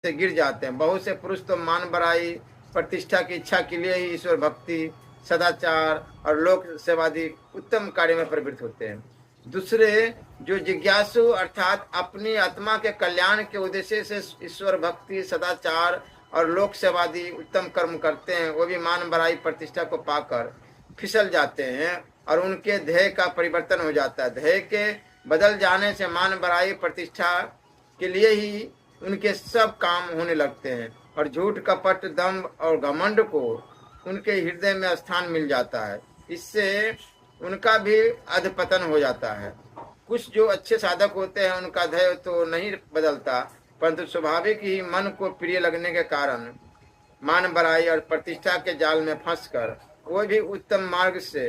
से गिर जाते हैं। बहुत से पुरुष तो मान बड़ाई प्रतिष्ठा की इच्छा के लिए ही ईश्वर भक्ति, सदाचार और लोक सेवादि उत्तम कार्य में प्रवृत्त होते हैं। दूसरे जो जिज्ञासु अर्थात अपनी आत्मा के कल्याण के उद्देश्य से ईश्वर भक्ति, सदाचार और लोक सेवादि उत्तम कर्म करते हैं, वो भी मान बड़ाई प्रतिष्ठा को पाकर फिसल जाते हैं और उनके ध्येय का परिवर्तन हो जाता है। ध्येय के बदल जाने से मान बड़ाई प्रतिष्ठा के लिए ही उनके सब काम होने लगते हैं और झूठ, कपट, दंभ और घमंड को उनके हृदय में स्थान मिल जाता है। इससे उनका भी अधपतन हो जाता है। कुछ जो अच्छे साधक होते हैं उनका ध्येय तो नहीं बदलता, परंतु स्वाभाविक ही मन को प्रिय लगने के कारण मान बड़ाई और प्रतिष्ठा के जाल में फंसकर वो भी उत्तम मार्ग से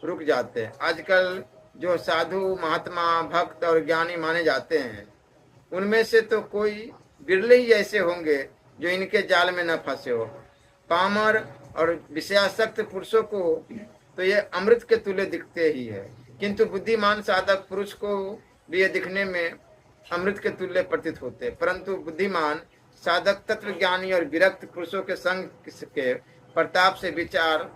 रुक जाते हैं। आजकल जो साधु, महात्मा, भक्त और ज्ञानी माने जाते हैं उनमें से तो कोई बिरले ही ऐसे होंगे जो इनके जाल में न फंसे हो। पामर और विषयासक्त पुरुषों को तो ये अमृत के तुल्य दिखते ही है, किंतु बुद्धिमान साधक पुरुष को भी ये दिखने में अमृत के तुल्य प्रतीत होते। परंतु बुद्धिमान साधक तत्वज्ञानी और विरक्त पुरुषों के संग के प्रताप से विचार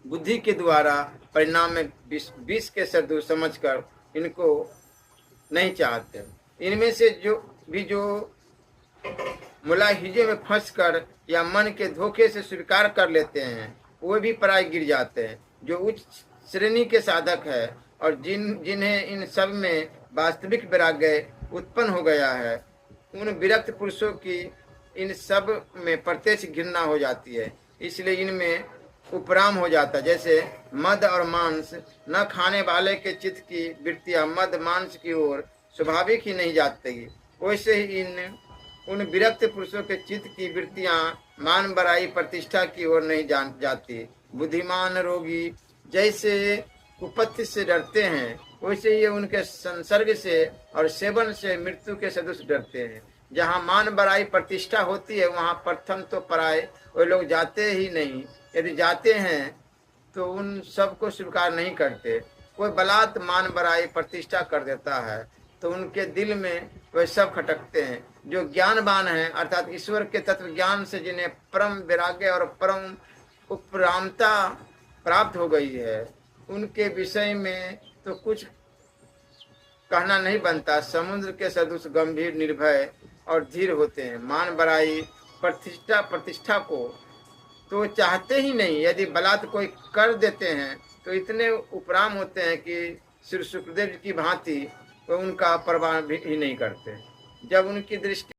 बुद्धि के द्वारा परिणाम में विष के सदृश समझकर इनको नहीं चाहते। इनमें से जो मुलाहिजे में फंसकर या मन के धोखे से स्वीकार कर लेते हैं वो भी पराय गिर जाते हैं। जो उच्च श्रेणी के साधक है और जिन्हें इन सब में वास्तविक वैराग्य उत्पन्न हो गया है, उन विरक्त पुरुषों की इन सब में प्रत्यक्ष घृणा हो जाती है, इसलिए इनमें उपराम हो जाता है। जैसे मद और मांस न खाने वाले के चित्त की वृत्तियां मद मांस की ओर स्वाभाविक ही नहीं जाती, वैसे ही उन विरक्त पुरुषों के चित्त की वृत्तियां मान बड़ाई प्रतिष्ठा की ओर नहीं जाती। बुद्धिमान रोगी जैसे कुपत्ति से डरते हैं वैसे ये उनके संसर्ग से और सेवन से मृत्यु के सदृश डरते हैं। जहाँ मान बड़ाई प्रतिष्ठा होती है वहाँ प्रथम तो पराय वे लोग जाते ही नहीं, यदि जाते हैं तो उन सब को स्वीकार नहीं करते। कोई बलात् मान बड़ाई प्रतिष्ठा कर देता है तो उनके दिल में वे सब खटकते हैं। जो ज्ञानवान हैं अर्थात ईश्वर के तत्व ज्ञान से जिन्हें परम वैराग्य और परम उपरामता प्राप्त हो गई है, उनके विषय में तो कुछ कहना नहीं बनता। समुद्र के सदृश गंभीर, निर्भय और धीर होते हैं। मान बड़ाई प्रतिष्ठा को तो चाहते ही नहीं, यदि बलात् कोई कर देते हैं तो इतने उपराम होते हैं कि श्री सुखदेव की भांति वो उनका परवाह भी नहीं करते। जब उनकी दृष्टि